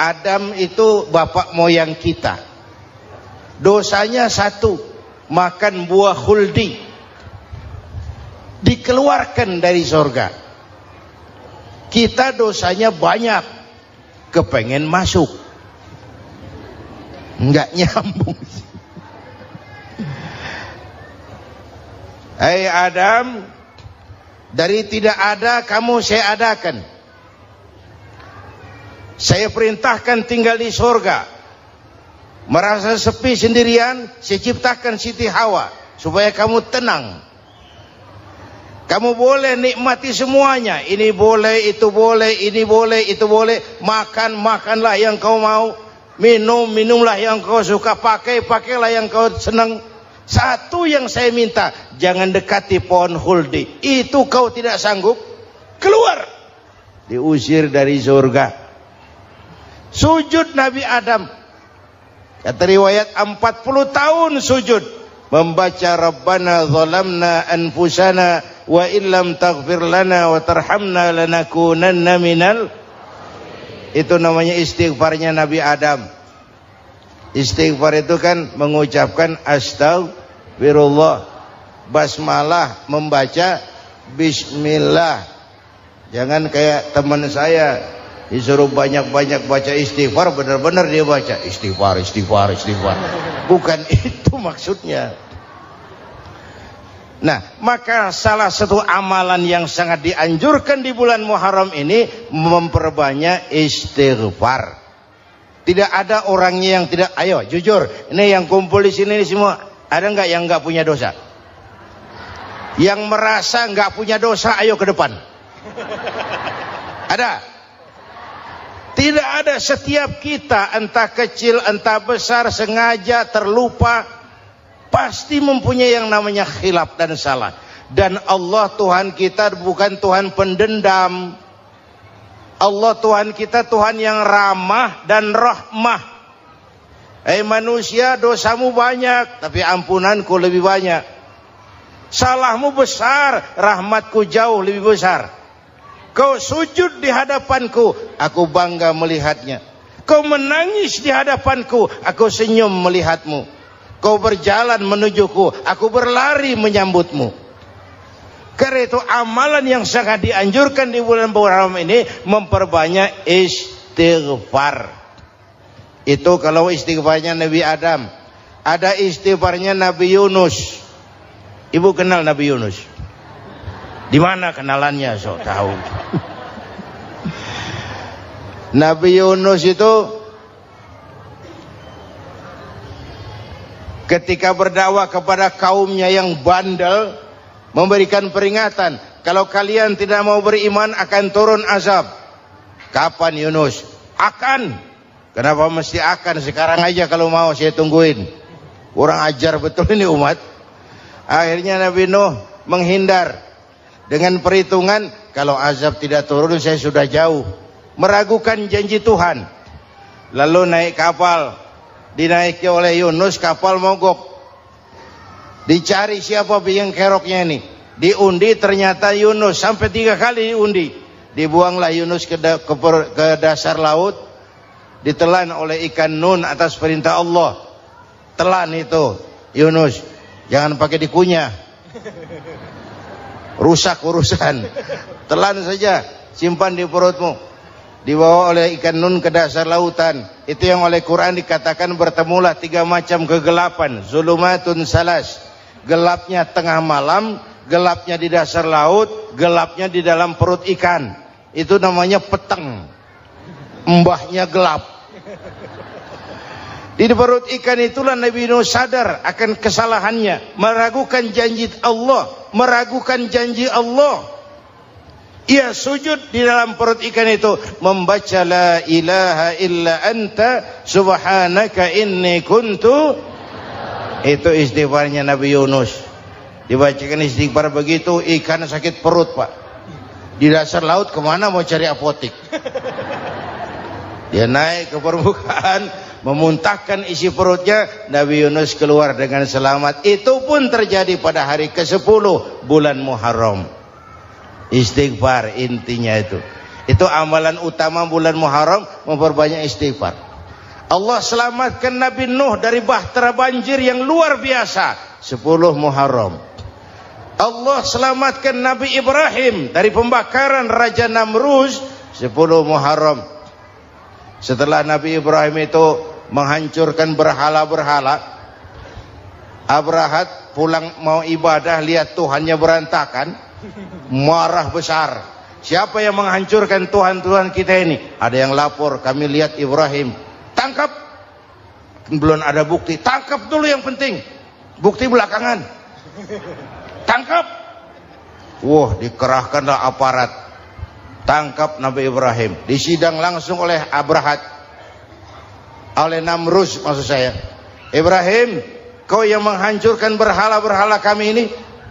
Adam itu bapak moyang kita. Dosanya satu, makan buah khuldi, dikeluarkan dari surga. Kita dosanya banyak, kepengen masuk, nggak nyambung. Hai Adam, dari tidak ada kamu saya adakan. Saya perintahkan tinggal di surga. Merasa sepi sendirian, saya ciptakan Siti Hawa supaya kamu tenang. Kamu boleh nikmati semuanya. Ini boleh, itu boleh, ini boleh, itu boleh. Makan, makanlah yang kau mau. Minum, minumlah yang kau suka. Pakai, pakailah yang kau senang. Satu yang saya minta, jangan dekati pohon khuldi. Itu kau tidak sanggup, keluar. Diusir dari surga. Sujud Nabi Adam. Kata riwayat 40 tahun sujud. Membaca Rabbana zalamna anfusana wa illam taghfir lana wa tarhamna lanakunanna minal. Itu namanya istighfarnya Nabi Adam. Istighfar itu kan mengucapkan astagfirullah, basmalah, membaca bismillah. Jangan kayak teman saya disuruh banyak-banyak baca istighfar, benar-benar dia baca istighfar, istighfar, istighfar. Bukan itu maksudnya. Nah, maka salah satu amalan yang sangat dianjurkan di bulan Muharram ini memperbanyak istighfar. Tidak ada orangnya yang tidak. Ayo jujur, ini yang kumpul di sini semua, ada nggak yang nggak punya dosa? Yang merasa nggak punya dosa, ayo ke depan. Ada? Tidak ada. Setiap kita, entah kecil entah besar, sengaja terlupa, pasti mempunyai yang namanya khilaf dan salah. Dan Allah Tuhan kita bukan Tuhan pendendam. Allah Tuhan kita Tuhan yang ramah dan rahmah. Manusia, dosamu banyak, tapi ampunanku lebih banyak. Salahmu besar, rahmatku jauh lebih besar. Kau sujud di hadapanku, aku bangga melihatnya. Kau menangis di hadapanku, aku senyum melihatmu. Kau berjalan menujuku, aku berlari menyambutmu. Karena itu amalan yang sangat dianjurkan di bulan Muharram ini memperbanyak istighfar. Itu kalau istighfarnya Nabi Adam. Ada istighfarnya Nabi Yunus. Ibu kenal Nabi Yunus? Di mana kenalannya? So tahu. Nabi Yunus itu ketika berdakwah kepada kaumnya yang bandel, memberikan peringatan, kalau kalian tidak mau beriman akan turun azab. Kapan Yunus? Akan. Kenapa mesti akan? Sekarang aja kalau mau, saya tungguin. Kurang ajar betul ini umat. Akhirnya Nabi Nuh menghindar dengan perhitungan, kalau azab tidak turun saya sudah jauh. Meragukan janji Tuhan. Lalu naik kapal, dinaiki oleh Yunus, kapal mogok. Dicari siapa biang keroknya ini. Diundi, ternyata Yunus. Sampai 3 kali diundi. Dibuanglah Yunus ke dasar laut. Ditelan oleh ikan nun atas perintah Allah. Telan itu Yunus. Jangan pakai dikunyah, rusak urusan. Telan saja, simpan di perutmu. Dibawa oleh ikan nun ke dasar lautan. Itu yang oleh Quran dikatakan bertemulah 3 macam kegelapan. Zulumatun salas. Gelapnya tengah malam, gelapnya di dasar laut, gelapnya di dalam perut ikan. Itu namanya peteng. Mbahnya gelap. Di perut ikan itulah Nabi Nuh sadar akan kesalahannya, meragukan janji Allah, meragukan janji Allah. Ia sujud di dalam perut ikan itu, membaca la ilaha illa anta subhanaka inni kuntu. Itu istighfarnya Nabi Yunus. Dibacakan istighfar begitu, ikan sakit perut pak. Di dasar laut kemana mau cari apotik? Dia naik ke permukaan, memuntahkan isi perutnya. Nabi Yunus keluar dengan selamat. Itu pun terjadi pada hari ke-10 bulan Muharram. Istighfar intinya itu. Itu amalan utama bulan Muharram, memperbanyak istighfar. Allah selamatkan Nabi Nuh dari bahtera banjir yang luar biasa, 10 Muharram. Allah selamatkan Nabi Ibrahim dari pembakaran Raja Namruz, 10 Muharram. Setelah Nabi Ibrahim itu menghancurkan berhala-berhala, Abrahat pulang mau ibadah, lihat Tuhannya berantakan, marah besar. Siapa yang menghancurkan Tuhan-Tuhan kita ini? Ada yang lapor, kami lihat Ibrahim. Tangkap. Belum ada bukti. Tangkap dulu yang penting. Bukti belakangan. Tangkap. Wah, dikerahkanlah aparat. Tangkap Nabi Ibrahim. Disidang langsung oleh Abrahat. Oleh Namruz maksud saya. Ibrahim, kau yang menghancurkan berhala-berhala kami ini,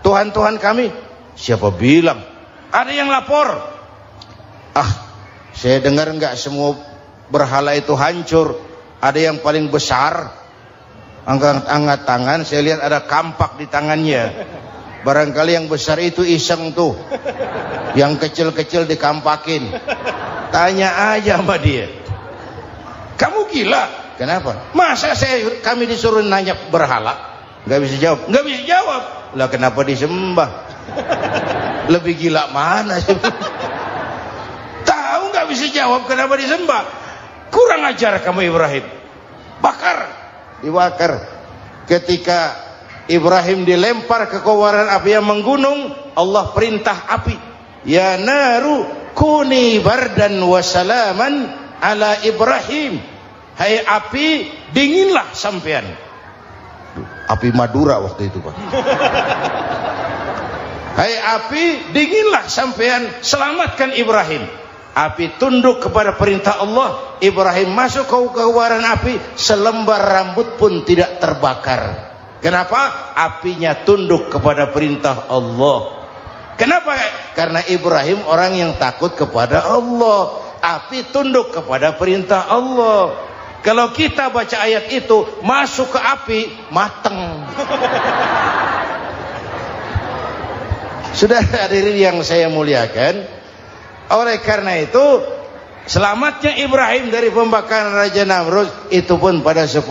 Tuhan-Tuhan kami. Siapa bilang? Ada yang lapor. Saya dengar enggak semua berhala itu hancur. Ada yang paling besar, angkat tangan, saya lihat ada kampak di tangannya. Barangkali yang besar itu iseng tuh, yang kecil-kecil dikampakin. Tanya aja sama dia, kamu gila? Kenapa? Masa kami disuruh nanya berhala? Nggak bisa jawab. Nggak bisa jawab. Lah kenapa disembah? Lebih gila mana sih? Tahu nggak bisa jawab kenapa disembah? Kurang ajar kamu Ibrahim. Bakar, dibakar. Ketika Ibrahim dilempar ke kobaran api yang menggunung, Allah perintah api, ya naru kuni bardan wa salaman ala Ibrahim. Hai api, dinginlah sampean. Api Madura waktu itu, Pak. Hai api, dinginlah sampean, selamatkan Ibrahim. Api tunduk kepada perintah Allah. Ibrahim masuk ke kobaran api, selembar rambut pun tidak terbakar. Kenapa? Apinya tunduk kepada perintah Allah. Kenapa? Karena Ibrahim orang yang takut kepada Allah. Api tunduk kepada perintah Allah. Kalau kita baca ayat itu, masuk ke api, mateng. Sudah hadirin yang saya muliakan, oleh karena itu selamatnya Ibrahim dari pembakaran Raja Namruz itu pun pada 10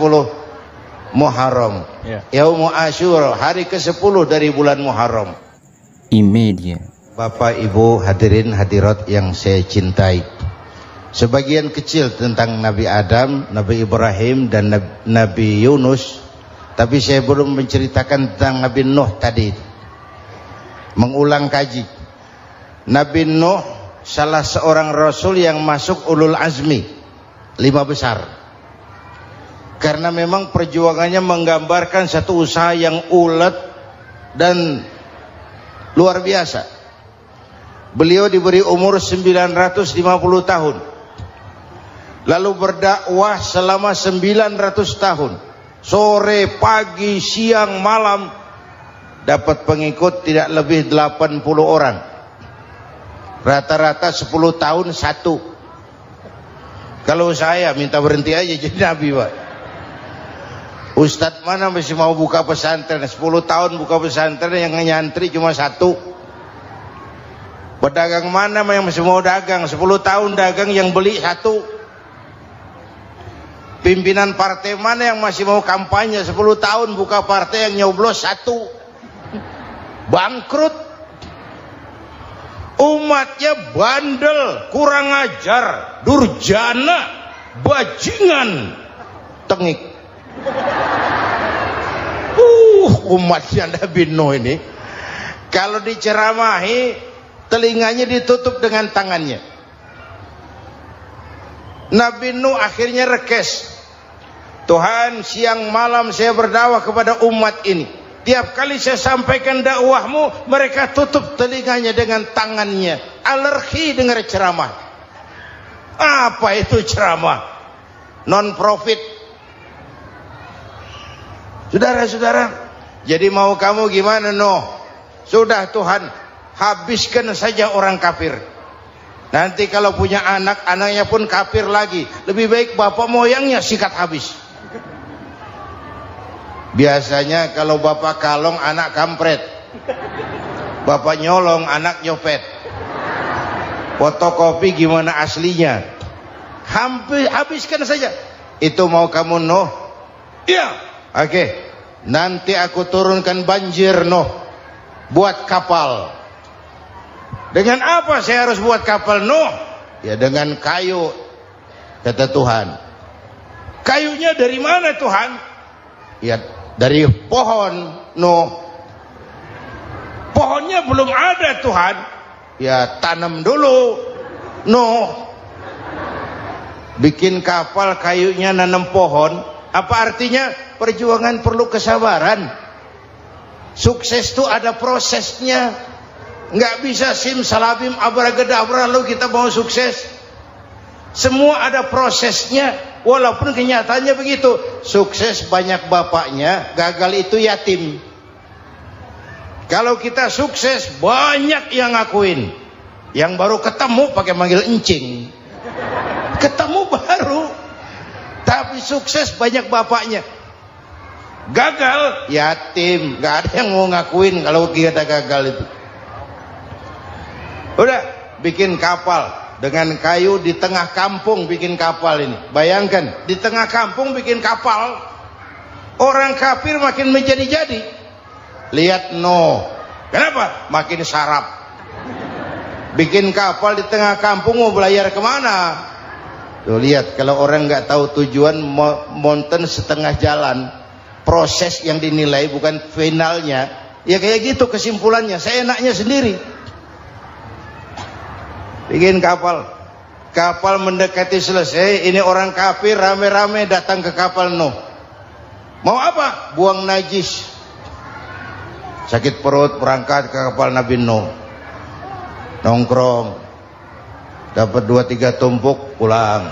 Muharram, Yaumul Asyura, hari ke-10 dari bulan Muharram. Imedia. Bapak Ibu hadirin hadirat yang saya cintai, sebagian kecil tentang Nabi Adam, Nabi Ibrahim dan Nabi Yunus, tapi saya belum menceritakan tentang Nabi Nuh tadi. Mengulang kaji. Nabi Nuh salah seorang rasul yang masuk ulul azmi, 5 besar. Karena memang perjuangannya menggambarkan satu usaha yang ulet dan luar biasa. Beliau diberi umur 950 tahun. Lalu berdakwah selama 900 tahun. Sore, pagi, siang, malam, dapat pengikut tidak lebih 80 orang. Rata-rata 10 tahun satu. Kalau saya minta berhenti aja jadi nabi, Pak. Ustadz mana masih mau buka pesantren? 10 tahun buka pesantren, yang nyantri cuma satu. Pedagang mana yang masih mau dagang? 10 tahun dagang, yang beli satu. Pimpinan partai mana yang masih mau kampanye? 10 tahun buka partai, yang nyoblos satu. Bangkrut. Umatnya bandel, kurang ajar, durjana, bajingan, tengik. Umatnya Nabi Nuh ini kalau diceramahi, telinganya ditutup dengan tangannya. Nabi Nuh akhirnya rekes, Tuhan, siang malam saya berdakwah kepada umat ini. Tiap kali saya sampaikan dakwahmu, mereka tutup telinganya dengan tangannya. Alergi dengar ceramah. Apa itu ceramah? Non profit. Saudara-saudara, jadi mau kamu gimana, Nuh? Sudah Tuhan, habiskan saja orang kafir. Nanti kalau punya anak, anaknya pun kafir lagi. Lebih baik bapak moyangnya sikat habis. Biasanya kalau bapak kalong, anak kampret. Bapak nyolong, anak nyopet. Fotokopi gimana aslinya? Habiskan saja. Itu mau kamu Nuh? Iya. Oke. Nanti aku turunkan banjir Nuh. Buat kapal. Dengan apa saya harus buat kapal Nuh? Ya dengan kayu, kata Tuhan. Kayunya dari mana Tuhan? Ya dari pohon Nuh. Pohonnya belum ada Tuhan. Ya tanam dulu Nuh. Bikin kapal kayunya nanam pohon. Apa artinya? Perjuangan perlu kesabaran. Sukses itu ada prosesnya. Nggak bisa simsalabim abracadabra lalu kita mau sukses. Semua ada prosesnya. Walaupun kenyataannya begitu. Sukses banyak bapaknya, gagal itu yatim. Kalau kita sukses banyak yang ngakuin. Yang baru ketemu pakai manggil encing. Ketemu baru. Tapi sukses banyak bapaknya. Gagal yatim. Gak ada yang mau ngakuin kalau kita gagal itu. Udah bikin kapal dengan kayu di tengah kampung, bikin kapal ini. Bayangkan di tengah kampung bikin kapal. Orang kafir makin menjadi-jadi. Lihat Nuh. Kenapa? Makin sarap. Bikin kapal di tengah kampung mau belayar kemana? Tuh lihat, kalau orang nggak tahu tujuan, mountain setengah jalan. Proses yang dinilai bukan finalnya. Ya kayak gitu kesimpulannya. Saya enaknya sendiri. Bikin kapal. Kapal mendekati selesai. Ini orang kafir rame-rame datang ke kapal Nuh. Mau apa? Buang najis. Sakit perut berangkat ke kapal Nabi Nuh. Nongkrong. Dapat 2-3 tumpuk pulang.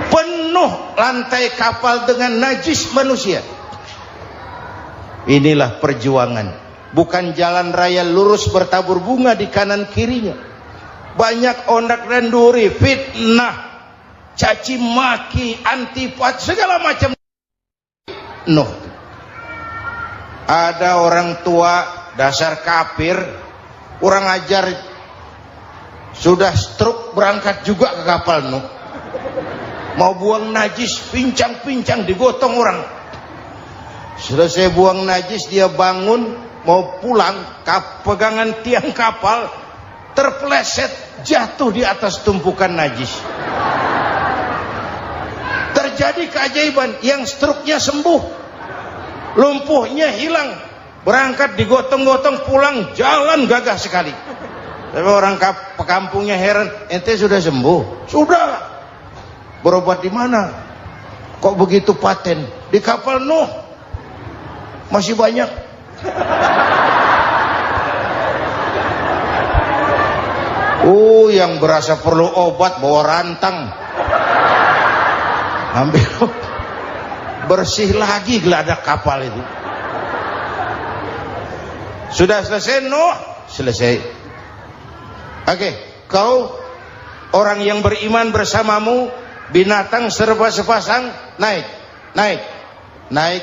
Penuh lantai kapal dengan najis manusia. Inilah perjuangan. Bukan jalan raya lurus bertabur bunga di kanan kirinya. Banyak ondak dan duri, fitnah, caci maki, antipat, segala macam. Nuh. Ada orang tua dasar kafir, kurang ajar, sudah stroke berangkat juga ke kapal Nuh. Mau buang najis, pincang-pincang digotong orang. Selesai buang najis dia bangun mau pulang, pegangan tiang kapal terpeleset jatuh di atas tumpukan najis. Terjadi keajaiban, yang stroke-nya sembuh. Lumpuhnya hilang, berangkat digotong-gotong pulang, jalan gagah sekali. Tapi orang kampungnya heran, ente sudah sembuh? Sudah. Berobat di mana? Kok begitu paten? Di kapal Nuh. Masih banyak. Yang berasa perlu obat bawa rantang. Ambil bersih lagi geladak kapal itu. Sudah selesai Nuh? Selesai. Oke, kau orang yang beriman bersamamu, binatang serba sepasang, naik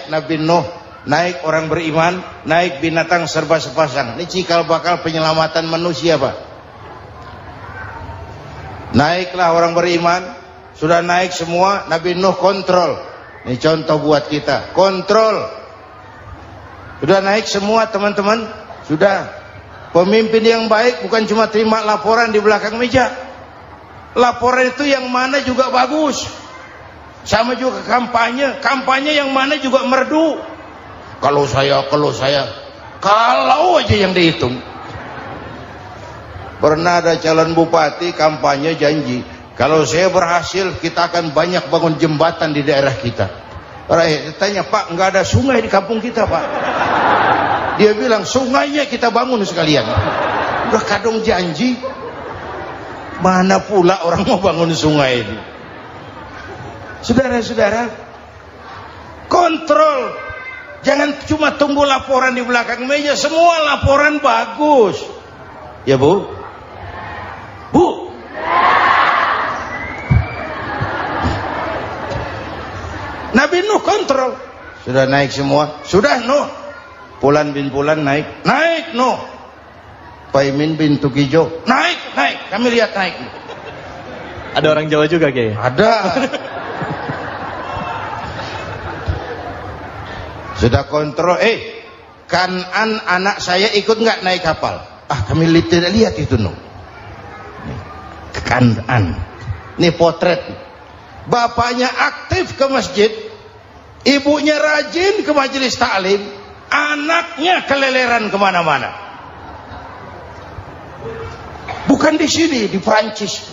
Nabi Nuh, naik orang beriman, naik binatang serba sepasang. Ini cikal bakal penyelamatan manusia, Pak. Naiklah orang beriman, sudah naik semua, Nabi Nuh kontrol. Ini contoh buat kita, kontrol. Sudah naik semua teman-teman, sudah. Pemimpin yang baik bukan cuma terima laporan di belakang meja. Laporan itu yang mana juga bagus. Sama juga kampanye, kampanye yang mana juga merdu. Kalau saya, kalau aja yang dihitung. Pernah ada calon bupati kampanye janji, kalau saya berhasil kita akan banyak bangun jembatan di daerah kita. Rakyat tanya, Pak, nggak ada sungai di kampung kita, Pak. Dia bilang, sungainya kita bangun sekalian. Udah kadung janji, mana pula orang mau bangun sungai ini. Saudara-saudara, kontrol. Jangan cuma tunggu laporan di belakang meja. Semua laporan bagus. Ya Bu? Bu? Nabi Nuh kontrol. Sudah naik semua? Sudah Nuh. Pulan bin Pulan naik. Naik Nuh. Paimin bintu Kijo. Naik, kami lihat naik. Ada orang Jawa juga Kiai? Ada. Sudah kontrol, Kan'an anak saya ikut nggak naik kapal? Kami tidak lihat itu no. Kan'an. Ini potret. Bapaknya aktif ke masjid, ibunya rajin ke majelis taklim, anaknya keleleran kemana-mana. Bukan di sini, di Prancis.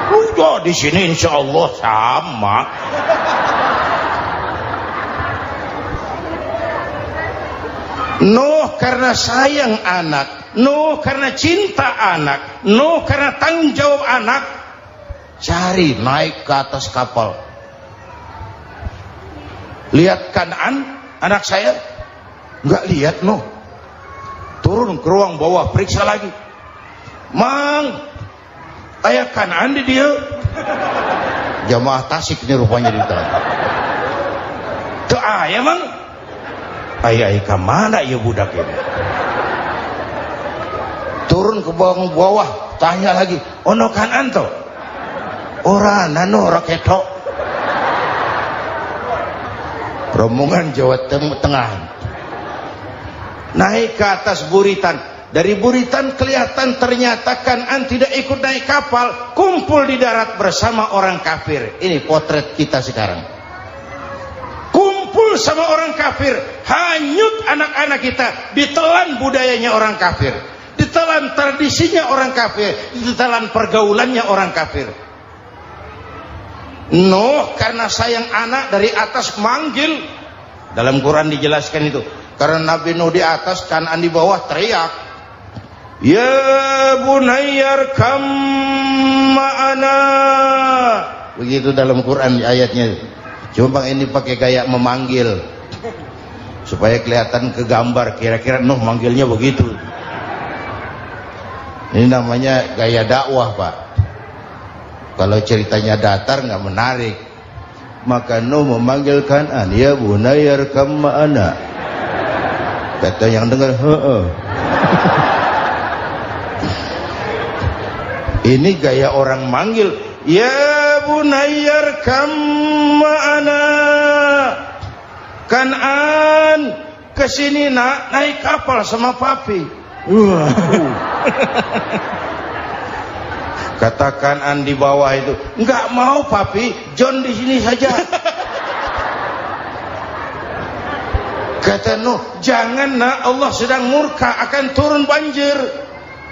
Udah di sini insya Allah sama. Nuh karena sayang anak, Nuh karena cinta anak, Nuh karena tanggung jawab anak, cari naik ke atas kapal. Lihat Kan'an, anak saya, nggak lihat Nuh. Turun ke ruang bawah, periksa lagi. Mang, ayah Kan'an di dia. Jamaah Tasik ini rupanya di dalam. Tuh ayah mang. Ayah ke mana ya budak ini? Turun ke bawah, tanya lagi. Ono Kan'an to? Ora nano raketo. Rombongan Jawa Tengah. Naik ke atas buritan. Dari buritan kelihatan ternyata Kan'an tidak ikut naik kapal, kumpul di darat bersama orang kafir. Ini potret kita sekarang. Kumpul sama orang kafir, hanyut anak-anak kita, ditelan budayanya orang kafir, ditelan tradisinya orang kafir, ditelan pergaulannya orang kafir. Nuh karena sayang anak dari atas manggil. Dalam Quran dijelaskan itu. Karena Nabi Nuh di atas, Kan'an di bawah, teriak. Ya bunayyar kam ma'ana. Begitu dalam Quran ayatnya. Cuma ini pakai gaya memanggil supaya kelihatan ke gambar, kira-kira Nuh manggilnya begitu. Ini namanya gaya dakwah, Pak. Kalau ceritanya datar nggak menarik. Maka Nuh memanggil Kan'an, ya bunayyar kam ma'ana. Kata yang dengar, ini gaya orang manggil, ya bunayyar kam ma'ana. Kan'an kesini nak, naik kapal sama papi. Kata Kan'an di bawah itu, enggak mau papi, John di sini saja. Kata Nuh, jangan nak, Allah sedang murka, akan turun banjir.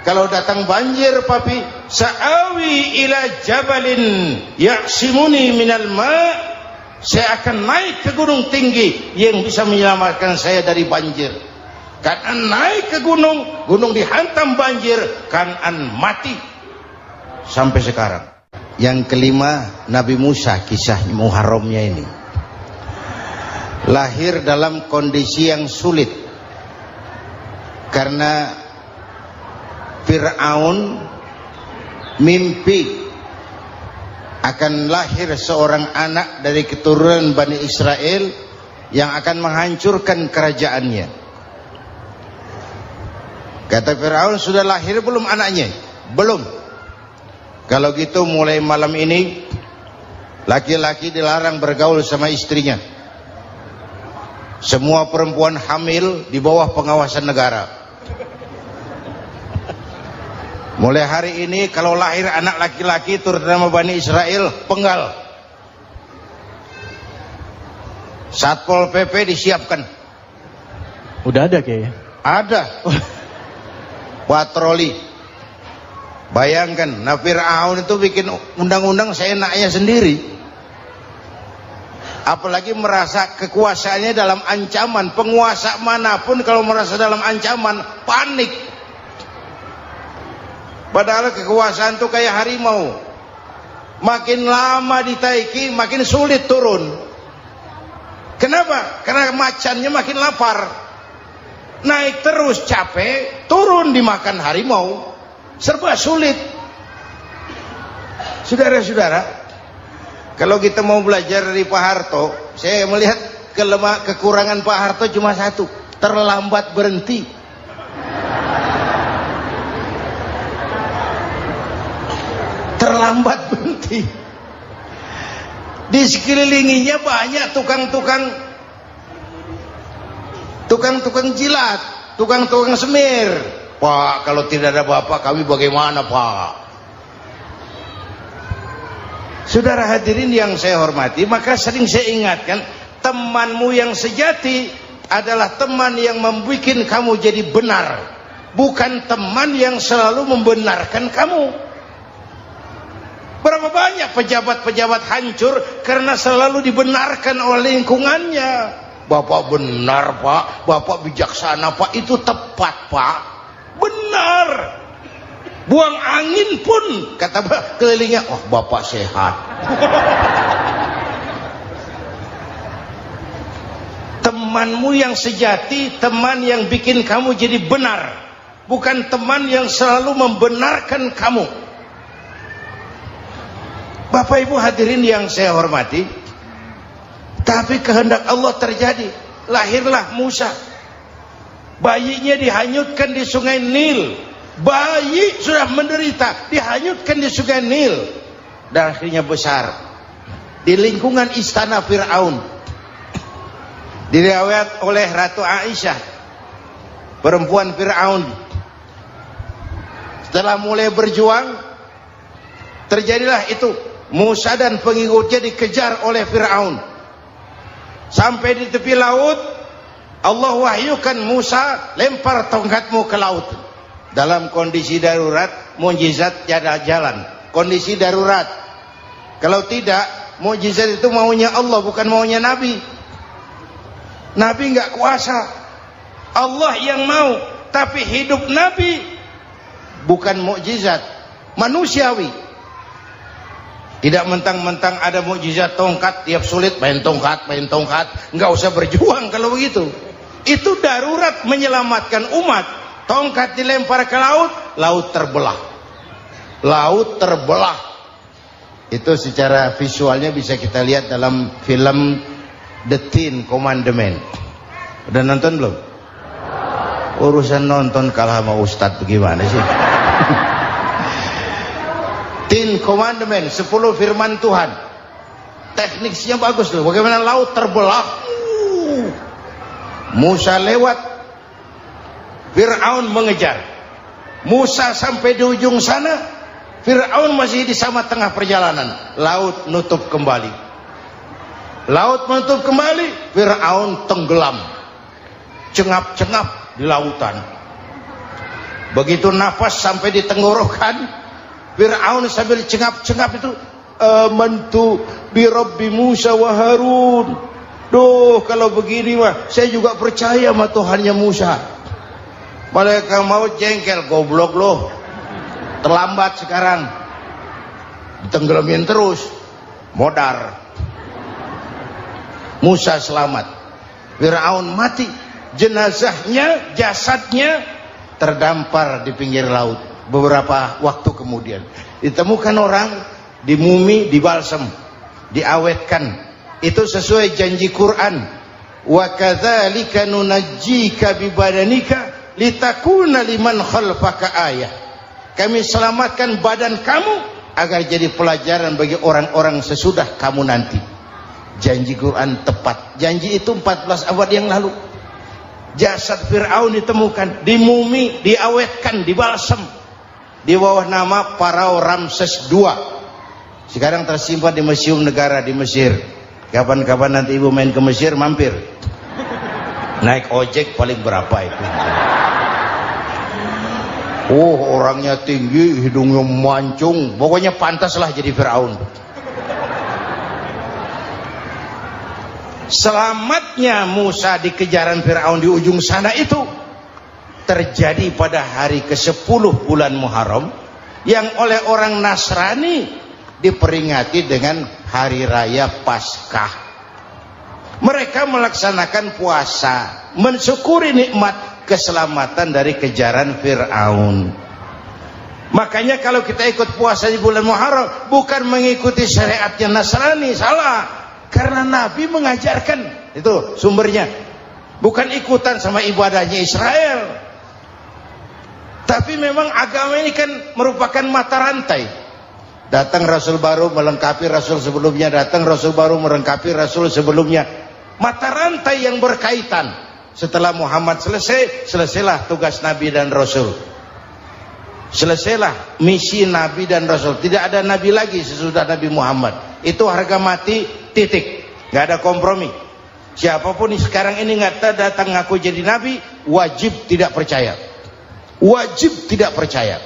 Kalau datang banjir papi, sa'awi ila jabalin ya'simuni minal ma', saya akan naik ke gunung tinggi yang bisa menyelamatkan saya dari banjir. Kan'an naik ke gunung, gunung dihantam banjir, Kan'an mati sampai sekarang. Yang kelima, Nabi Musa, kisah Muharramnya ini. Lahir dalam kondisi yang sulit karena Fir'aun mimpi akan lahir seorang anak dari keturunan Bani Israel yang akan menghancurkan kerajaannya. Kata Fir'aun, sudah lahir belum anaknya? Belum. Kalau gitu mulai malam ini laki-laki dilarang bergaul sama istrinya. Semua perempuan hamil di bawah pengawasan negara. Mulai hari ini kalau lahir anak laki-laki terutama Bani Israel, penggal. Satpol PP disiapkan. Udah ada kayaknya. Ada. Patroli. Bayangkan, Fir'aun itu bikin undang-undang seenaknya sendiri. Apalagi merasa kekuasaannya dalam ancaman. Penguasa manapun kalau merasa dalam ancaman, panik. Padahal kekuasaan itu kayak harimau. Makin lama ditaiki, makin sulit turun. Kenapa? Karena macannya makin lapar. Naik terus capek, turun dimakan harimau. Serba sulit. Saudara-saudara, kalau kita mau belajar dari Pak Harto, saya melihat kekurangan Pak Harto cuma satu, terlambat berhenti. terlambat berhenti. Di sekelilinginya banyak tukang-tukang jilat, tukang-tukang semir. Pak, kalau tidak ada bapak kami bagaimana, Pak? Saudara hadirin yang saya hormati, maka sering saya ingatkan, temanmu yang sejati adalah teman yang membuat kamu jadi benar, bukan teman yang selalu membenarkan kamu. Berapa banyak pejabat-pejabat hancur karena selalu dibenarkan oleh lingkungannya. Bapak benar, Pak. Bapak bijaksana, Pak. Itu tepat, Pak. Benar. Buang angin pun kata kelilingnya, oh Bapak sehat. Temanmu yang sejati, teman yang bikin kamu jadi benar, bukan teman yang selalu membenarkan kamu. Bapak Ibu hadirin yang saya hormati, tapi kehendak Allah terjadi. Lahirlah Musa. Bayinya dihanyutkan di sungai Nil. Bayi sudah menderita, dihanyutkan di sungai Nil. Dan akhirnya besar di lingkungan istana Fir'aun. Diriwayat oleh Ratu Aisyah, perempuan Fir'aun, setelah mulai berjuang, terjadilah itu. Musa dan pengikutnya dikejar oleh Fir'aun. Sampai di tepi laut, Allah wahyukan Musa, lempar tongkatmu ke laut. Dalam kondisi darurat, mukjizat tiada jalan. Kondisi darurat. Kalau tidak, mukjizat itu maunya Allah, bukan maunya Nabi. Nabi nggak kuasa, Allah yang mau. Tapi hidup Nabi bukan mukjizat, manusiawi. Tidak mentang-mentang ada mukjizat tongkat, tiap sulit main tongkat, nggak usah berjuang kalau begitu. Itu darurat menyelamatkan umat. Tongkat dilempar ke laut, laut terbelah. Laut terbelah. Itu secara visualnya bisa kita lihat dalam film The Ten Commandments. Udah nonton belum? Urusan nonton kalah sama Ustadz bagaimana sih? Ten Commandments, 10 firman Tuhan. Tekniknya bagus loh. Bagaimana laut terbelah. Musa lewat, Fir'aun mengejar. Musa sampai di ujung sana, Fir'aun masih di sama tengah perjalanan. Laut nutup kembali. Laut menutup kembali, Fir'aun tenggelam. Cengap-cengap di lautan. Begitu nafas sampai di tenggorokan, Fir'aun sambil cengap-cengap itu, amantu bi Rabbi Musa wa Harun. Duh, kalau begini mah saya juga percaya sama Tuhannya Musa. Malaikat maut jengkel, goblok loh. Terlambat sekarang. Tenggelamin terus. Modar. Musa selamat. Fir'aun mati. Jenazahnya, jasadnya terdampar di pinggir laut. Beberapa waktu kemudian ditemukan orang, dimumi, dibalsem, diawetkan. Itu sesuai janji Quran. Wa kadzalika nunajjika bi badanika litakuna liman khalfaka ayah. Kami selamatkan badan kamu agar jadi pelajaran bagi orang-orang sesudah kamu nanti. Janji Quran tepat. Janji itu 14 abad yang lalu. Jasad Fir'aun ditemukan, dimumi, diawetkan, dibalsem di bawah nama Farao Ramses II. Sekarang tersimpan di Museum Negara di Mesir. Kapan-kapan nanti ibu main ke Mesir, mampir. Naik ojek paling berapa itu? Oh, orangnya tinggi, hidungnya mancung, pokoknya pantaslah jadi Fir'aun. Selamatnya Musa di kejaran Fir'aun di ujung sana itu terjadi pada hari ke-10 bulan Muharram, yang oleh orang Nasrani diperingati dengan hari raya Paskah. Mereka melaksanakan puasa, mensyukuri nikmat keselamatan dari kejaran Fir'aun. Makanya kalau kita ikut puasa di bulan Muharram, bukan mengikuti syariatnya Nasrani, salah. Karena Nabi mengajarkan, itu sumbernya. Bukan ikutan sama ibadahnya Israel. Tapi memang agama ini kan merupakan mata rantai. Datang Rasul baru melengkapi Rasul sebelumnya, datang Rasul baru melengkapi Rasul sebelumnya. Mata rantai yang berkaitan. Setelah Muhammad selesai, selesailah tugas Nabi dan Rasul. Selesailah misi Nabi dan Rasul. Tidak ada Nabi lagi sesudah Nabi Muhammad. Itu harga mati, titik. Gak ada kompromi. Siapapun sekarang ini nggak datang ngaku jadi Nabi, wajib tidak percaya. Wajib tidak percaya.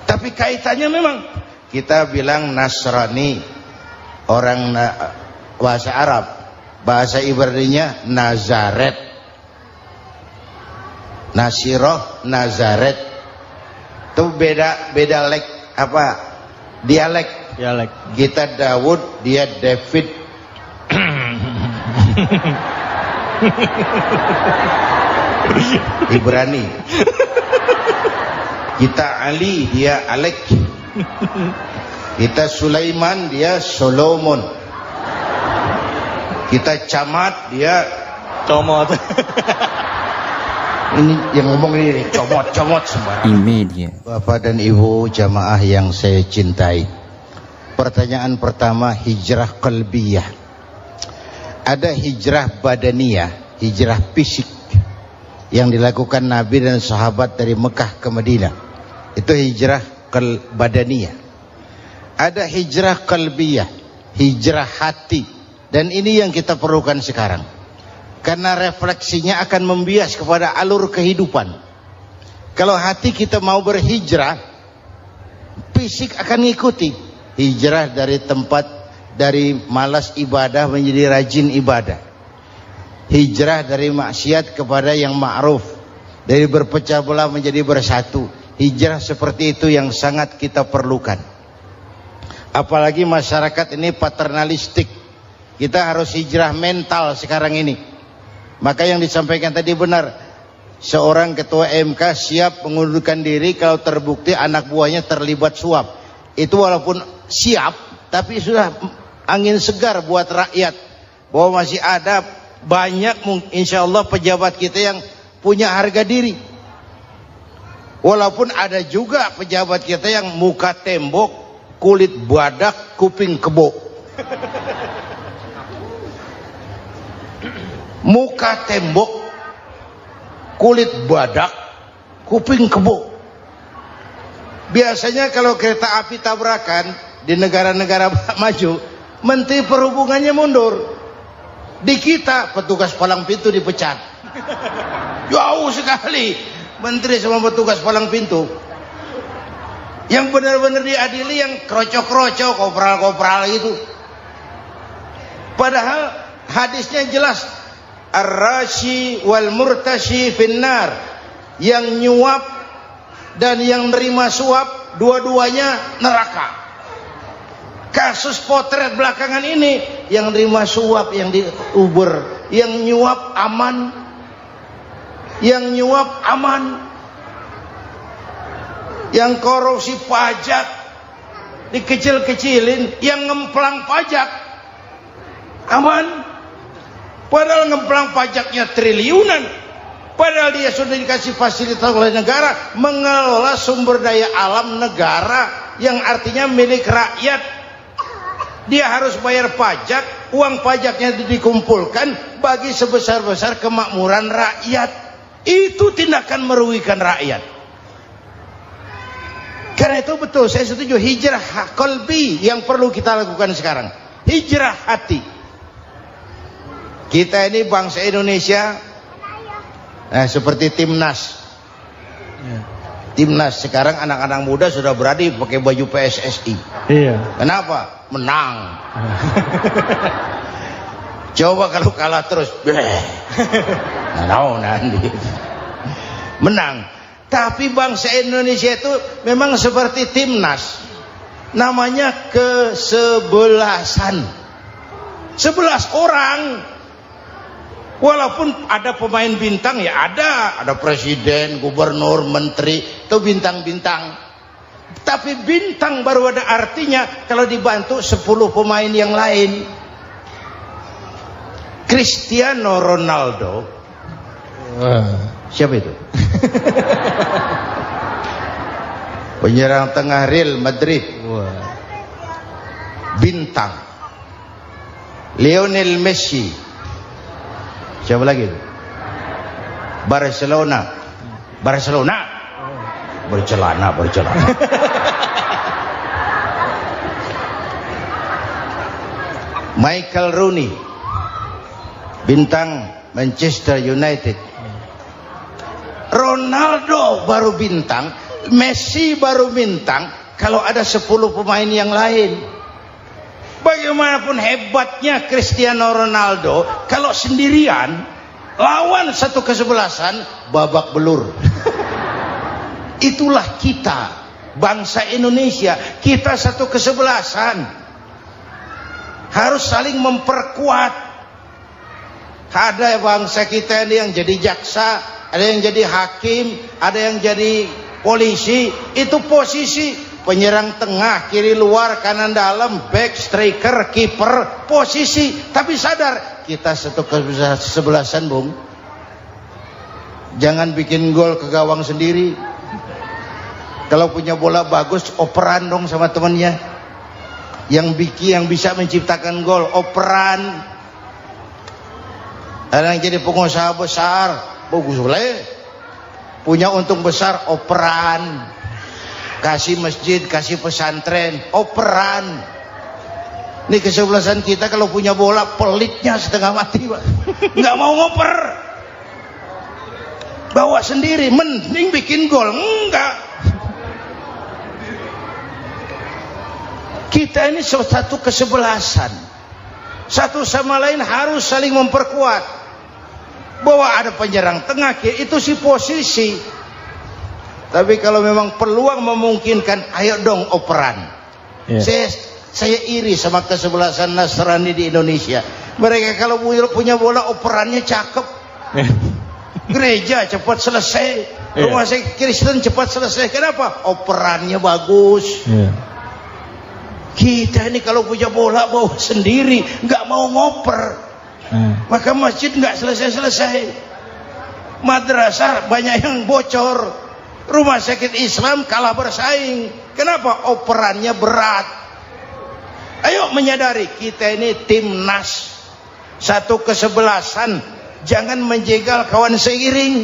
Tapi kaitannya memang kita bilang Nasrani, orang bahasa Arab, bahasa Ibraninya Nazaret, Nasiroh, Nazaret. Itu beda dialek. Kita Daud, dia David. Ibrani. Kita Ali, dia Alek. Kita Sulaiman, dia Solomon. Kita Camat, dia Comot. ini yang ngomong ini comot sembarang. Imedia. Bapak dan Ibu jamaah yang saya cintai, pertanyaan pertama, hijrah qalbiyah. Ada hijrah badaniyah, hijrah fisik yang dilakukan Nabi dan sahabat dari Mekah ke Madinah. Itu hijrah badaniyah. Ada hijrah qalbiyah, hijrah hati. Dan ini yang kita perlukan sekarang. Karena refleksinya akan membias kepada alur kehidupan. Kalau hati kita mau berhijrah, fisik akan mengikuti. Hijrah dari tempat, dari malas ibadah menjadi rajin ibadah. Hijrah dari maksiat kepada yang ma'ruf, dari berpecah belah menjadi bersatu. Hijrah seperti itu yang sangat kita perlukan. Apalagi masyarakat ini paternalistik. Kita harus hijrah mental sekarang ini. Maka yang disampaikan tadi benar. Seorang ketua MK siap mengundurkan diri kalau terbukti anak buahnya terlibat suap. Itu walaupun siap, tapi sudah angin segar buat rakyat. Bahwa masih ada banyak insya Allah pejabat kita yang punya harga diri. Walaupun ada juga pejabat kita yang muka tembok, kulit badak, kuping kebo. Muka tembok, kulit badak, kuping kebo. Biasanya kalau kereta api tabrakan di negara-negara maju, Menteri Perhubungannya mundur. Di kita petugas palang pintu dipecat. Jauh sekali menteri sama petugas palang pintu. Yang benar-benar diadili yang krocok-krocok, kopral-kopral itu. Padahal hadisnya jelas, ar-rashi wal murtashi finnar. Yang nyuap dan yang nerima suap, dua-duanya neraka. Kasus potret belakangan ini, yang nerima suap, yang diuber, yang nyuap aman, yang nyuap aman, yang korupsi pajak dikecil-kecilin, yang ngemplang pajak aman. Padahal ngemplang pajaknya triliunan, padahal dia sudah dikasih fasilitas oleh negara mengelola sumber daya alam negara yang artinya milik rakyat. Dia harus bayar pajak, uang pajaknya dikumpulkan bagi sebesar-besar kemakmuran rakyat. Itu tindakan merugikan rakyat. Karena itu betul, saya setuju, hijrah qalbi yang perlu kita lakukan sekarang. Hijrah hati. Kita ini bangsa Indonesia, seperti timnas. Timnas sekarang anak-anak muda sudah berani pakai baju PSSI. Iya. Kenapa? Menang. Coba kalau kalah terus, nanti menang. Tapi bangsa Indonesia itu memang seperti timnas, namanya kesebelasan. 11 orang. Walaupun ada pemain bintang, ya ada presiden, gubernur, menteri, itu bintang-bintang. Tapi bintang baru ada artinya kalau dibantu 10 pemain yang lain. Cristiano Ronaldo, siapa itu? Penyerang tengah Real Madrid. Wah. Bintang. Lionel Messi. Siapa lagi? Barcelona. Bercelana. Michael Rooney, bintang Manchester United. Ronaldo baru bintang, Messi baru bintang kalau ada 10 pemain yang lain. Bagaimanapun hebatnya Cristiano Ronaldo, kalau sendirian lawan satu kesebelasan, babak belur. Itulah kita, bangsa Indonesia. Kita satu kesebelasan, harus saling memperkuat. Ada bangsa kita ini yang jadi jaksa, ada yang jadi hakim, ada yang jadi polisi. Itu posisi penyerang tengah, kiri luar, kanan dalam, back, striker, kiper, posisi. Tapi sadar, kita satu kesebelasan, Bung. Jangan bikin gol ke gawang sendiri. Kalau punya bola bagus, operan dong sama temannya. Yang bisa menciptakan gol, operan. Ada yang jadi pengusaha besar, bagus boleh. Punya untung besar, operan. Kasih masjid, kasih pesantren, operan. Ini kesebelasan kita kalau punya bola, pelitnya setengah mati, Pak. Nggak mau ngoper. Bawa sendiri, mending bikin gol. Enggak. Kita ini satu kesebelasan. Satu sama lain harus saling memperkuat. Bahwa ada penyerang tengah, itu si posisi. Tapi kalau memang peluang memungkinkan, ayo dong operan. Saya iri sama kesebelasan Nasrani di Indonesia. Mereka kalau punya bola, operannya cakep. Gereja cepat selesai, rumah sakit Kristen cepat selesai. Kenapa? Operannya bagus. Kita ini kalau punya bola bawa sendiri, nggak mau ngoper, maka masjid nggak selesai-selesai. Madrasah banyak yang bocor, rumah sakit Islam kalah bersaing. Kenapa? Operannya berat. Ayo menyadari, kita ini timnas, satu kesebelasan. Jangan menjegal kawan seiring,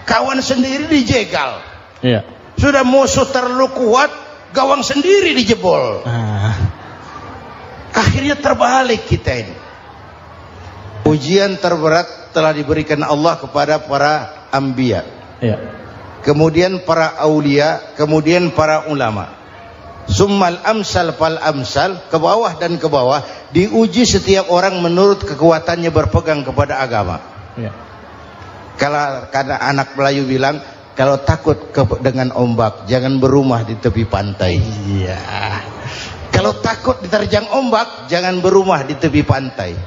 kawan sendiri dijegal. Sudah musuh terlalu kuat, gawang sendiri dijebol. Akhirnya terbalik kita ini. Ujian terberat telah diberikan Allah kepada para anbiya, kemudian para aulia, kemudian para ulama. Summal amsal fal amsal, ke bawah dan ke bawah. Diuji setiap orang menurut kekuatannya berpegang kepada agama. Kalau karena anak Melayu bilang, kalau takut dengan ombak, jangan berumah di tepi pantai. Kalau takut diterjang ombak, jangan berumah di tepi pantai.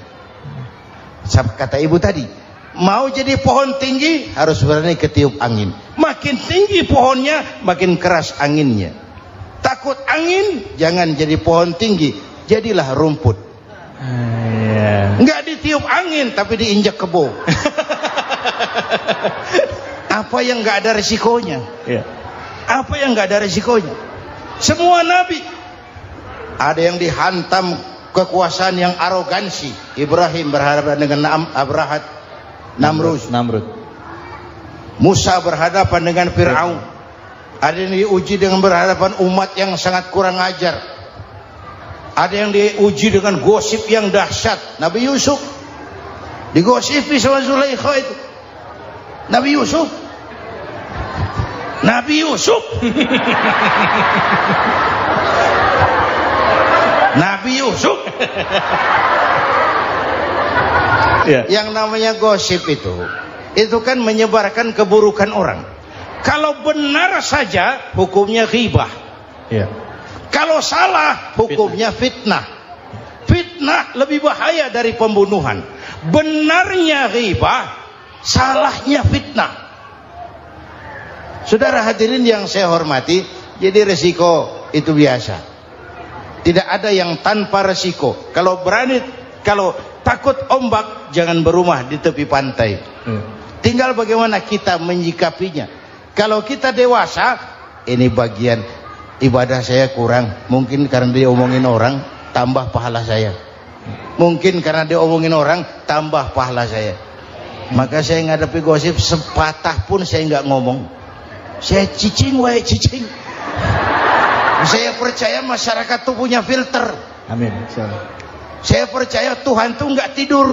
Kata ibu tadi, mau jadi pohon tinggi, harus berani ketiup angin. Makin tinggi pohonnya, makin keras anginnya. Takut angin, jangan jadi pohon tinggi, jadilah rumput. Nggak ditiup angin, tapi diinjak kebo. Apa yang nggak ada resikonya? Apa yang nggak ada resikonya? Semua nabi ada yang dihantam kekuasaan yang arogansi. Ibrahim berhadapan dengan Namrud. Musa berhadapan dengan Fir'aun. Ada yang diuji dengan berhadapan umat yang sangat kurang ajar. Ada yang diuji dengan gosip yang dahsyat. Nabi Yusuf digosipi sama Zulaikha itu. Nabi Yusuf Yang namanya gosip itu kan menyebarkan keburukan orang. Kalau benar saja hukumnya ghibah. Kalau salah hukumnya fitnah. Fitnah lebih bahaya dari pembunuhan. Benarnya ghibah, salahnya fitnah. Saudara hadirin yang saya hormati, jadi resiko itu biasa. Tidak ada yang tanpa resiko. Kalau takut ombak, jangan berumah di tepi pantai. Tinggal bagaimana kita menyikapinya. Kalau kita dewasa, ini bagian ibadah saya kurang. Mungkin karena dia omongin orang, tambah pahala saya. Mungkin karena dia omongin orang, tambah pahala saya. Maka saya ngadepi gosip sepatah pun saya nggak ngomong. Saya cicing wae cicing. Saya percaya masyarakat tuh punya filter. Amin. Saya percaya Tuhan tuh nggak tidur.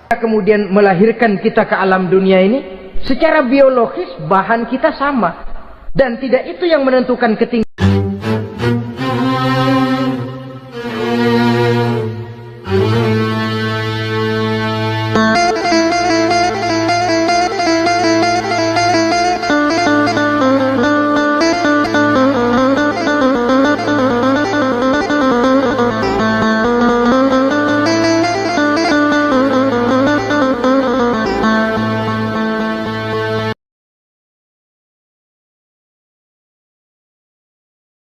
Kemudian melahirkan kita ke alam dunia ini, secara biologis bahan kita sama, dan tidak itu yang menentukan ketinggian